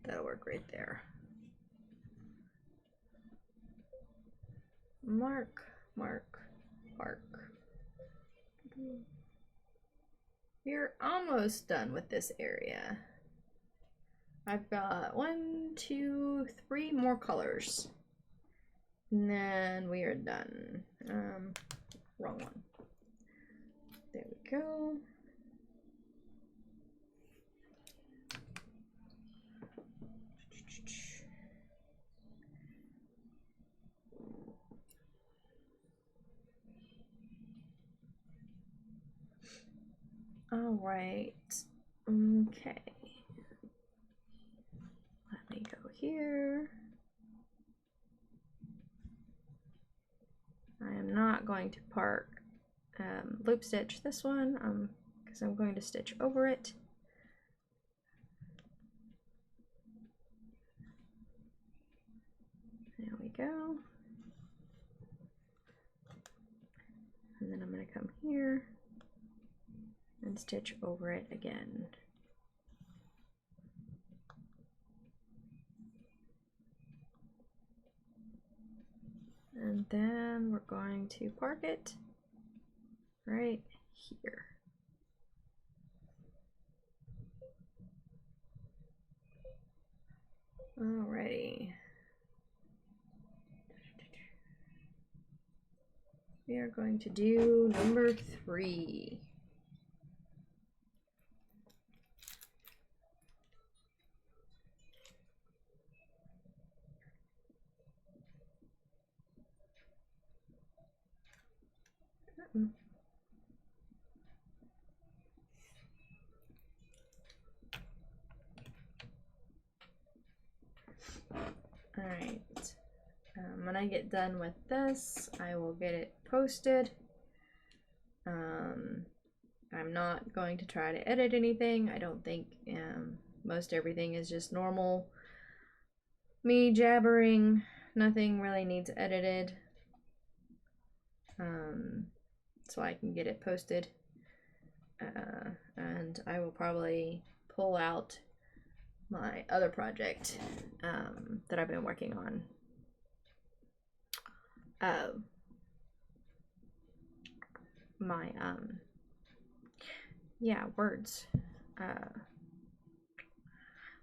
that'll work right there. Mark, mark, park. We're almost done with this area. I've got 1, 2, 3 more colors. And then we are done. Wrong one. There we go. All right. Okay. Let me go here. I am not going to park loop stitch this one because I'm going to stitch over it. There we go. And then I'm going to come here and stitch over it again. And then we're going to park it right here. Alrighty. We are going to do number 3. Alright, when I get done with this, I will get it posted. I'm not going to try to edit anything. I don't think most everything is just normal me jabbering. Nothing really needs edited. So I can get it posted. And I will probably pull out my other project that I've been working on. My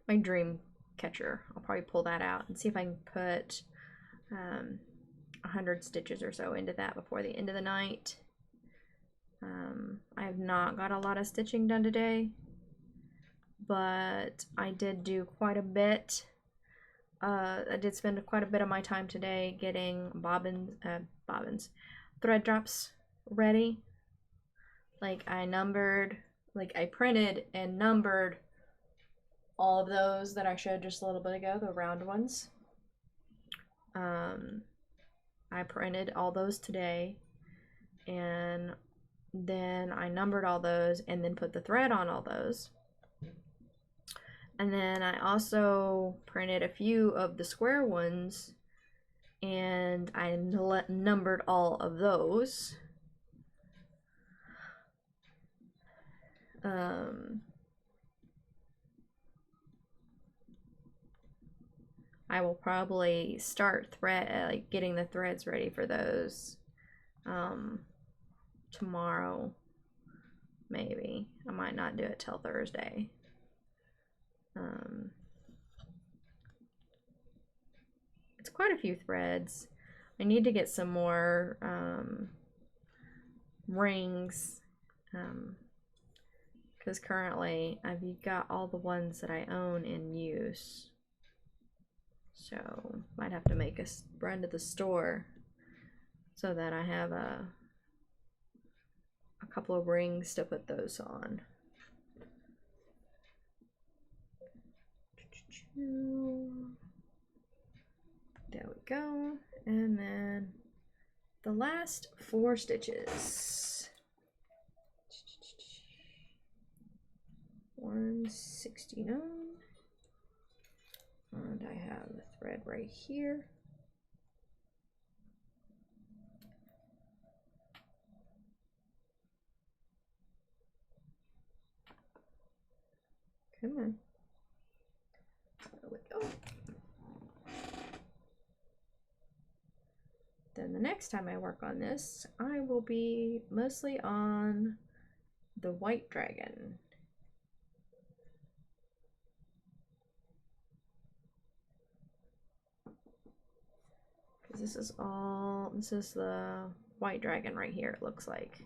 my dream catcher. I'll probably pull that out and see if I can put 100 stitches or so into that before the end of the night. I have not got a lot of stitching done today, but I did do quite a bit. I did spend quite a bit of my time today getting thread drops ready. Like I printed and numbered all of those that I showed just a little bit ago, the round ones. I printed all those today, and then I numbered all those and then put the thread on all those. And then I also printed a few of the square ones and I numbered all of those. I will probably start getting the threads ready for those tomorrow, maybe. I might not do it till Thursday. It's quite a few threads. I need to get some more rings because currently I've got all the ones that I own in use. So might have to make a run to the store so that I have a couple of rings to put those on. There we go. And then the last 4 stitches. 169. And I have the thread right here. Come on. There we go. Then the next time I work on this, I will be mostly on the white dragon. Because this is the white dragon right here, it looks like.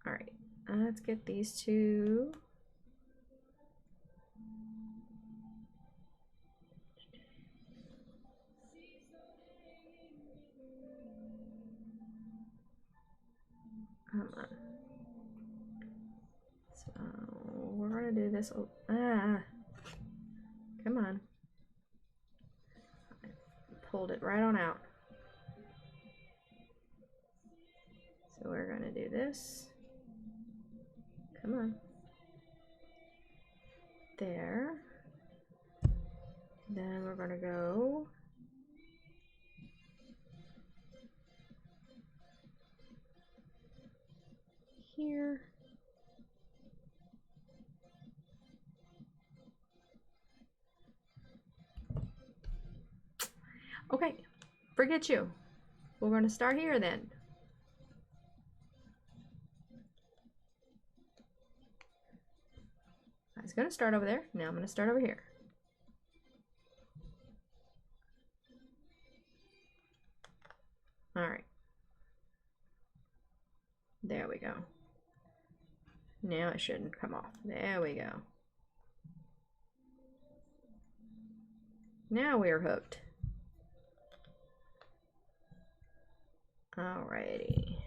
Alright, let's get these 2. Come on. So we're gonna do this. Come on. I pulled it right on out. So we're gonna do this. Come on. There. Then we're gonna go here. Okay, forget you. We're going to start here then. I was going to start over there. Now I'm going to start over here. All right. There we go. Now it shouldn't come off. There we go. Now we are hooked. Alrighty.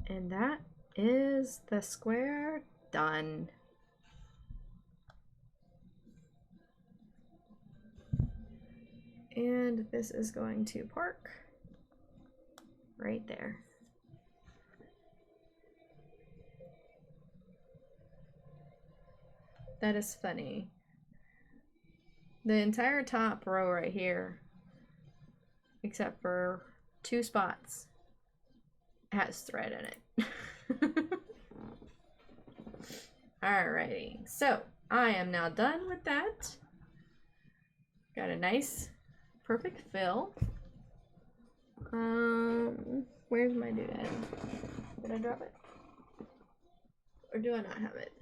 And that is the square done. And this is going to park right there. That is funny. The entire top row right here, except for 2 spots, has thread in it. Alrighty, so I am now done with that. Got a nice, perfect fill. Where's my doodad? Did I drop it? Or do I not have it?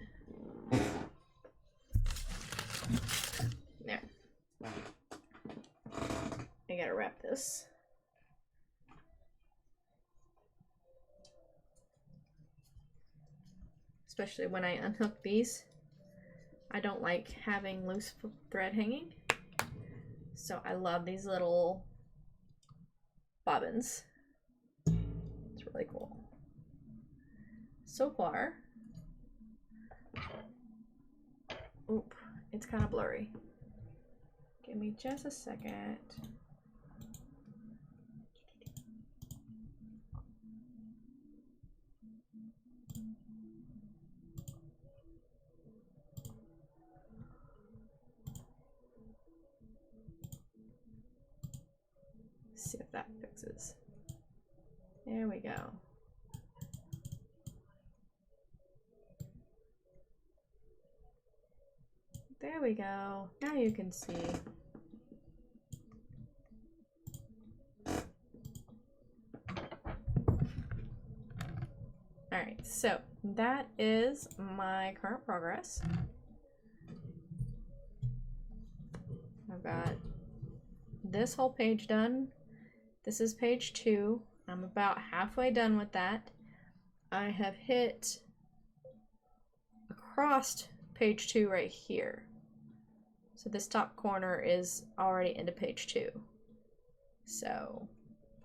There. I gotta wrap this. Especially when I unhook these. I don't like having loose thread hanging. So I love these little bobbins. It's really cool. So far, oop, it's kind of blurry. Give me just a second. See if that fixes. There we go. There we go. Now you can see. Alright, so that is my current progress. I've got this whole page done, This is page 2. I'm about halfway done with that. I have hit across page 2 right here. So this top corner is already into page 2. So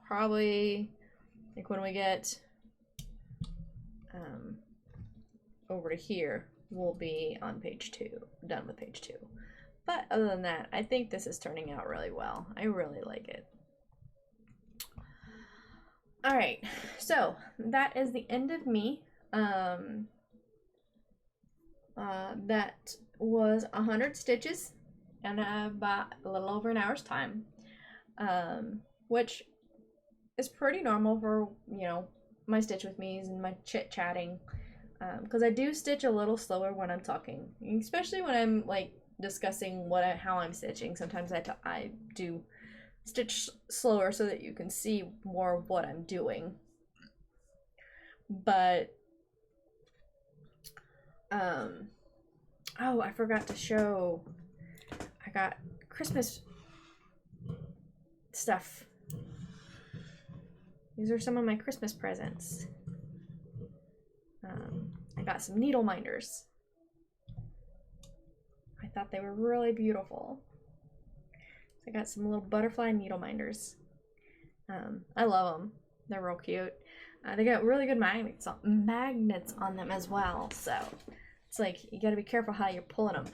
probably like when we get over to here, we'll be on page 2, done with page 2. But other than that, I think this is turning out really well. I really like it. All right, so that is the end of me. That was 100 stitches and about a little over an hour's time, which is pretty normal for, you know, my Stitch With Me's and my chit-chatting, because I do stitch a little slower when I'm talking, especially when I'm like discussing how I'm stitching. Sometimes I do stitch slower so that you can see more of what I'm doing. But oh, I forgot to show, I got Christmas stuff. These are some of my Christmas presents. I got some needle minders. I thought they were really beautiful. I got some little butterfly needle minders. I love them. They're real cute. They got really good magnets on them as well. So it's like you gotta be careful how you're pulling them.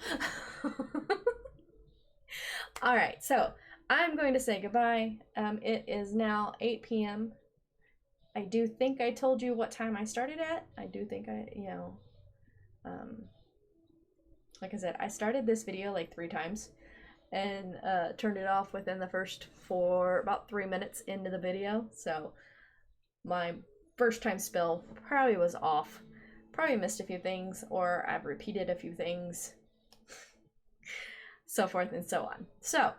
All right, so I'm going to say goodbye. It is now 8 p.m. I do think I told you what time I started at. I do think like I said, I started this video like 3 times and turned it off within the first about 3 minutes into the video. So my first time spill probably was off. Probably missed a few things, or I've repeated a few things, so forth and so on. So,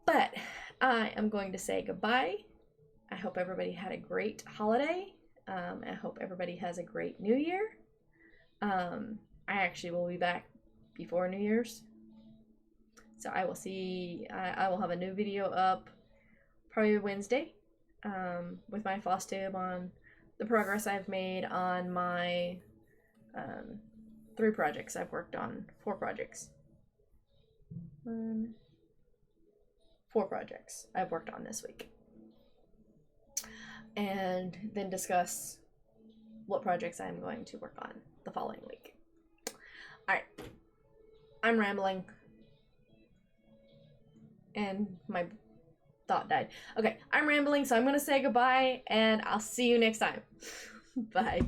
but I am going to say goodbye. I hope everybody had a great holiday. I hope everybody has a great New Year. I actually will be back before New Year's. So I will have a new video up probably Wednesday with my floss tube on the progress I've made on my 3 projects I've worked on. 4 projects. 4 projects I've worked on this week. And then discuss what projects I'm going to work on the following week. Alright. I'm rambling. And my thought died. Okay, I'm rambling, so I'm going to say goodbye, and I'll see you next time. Bye.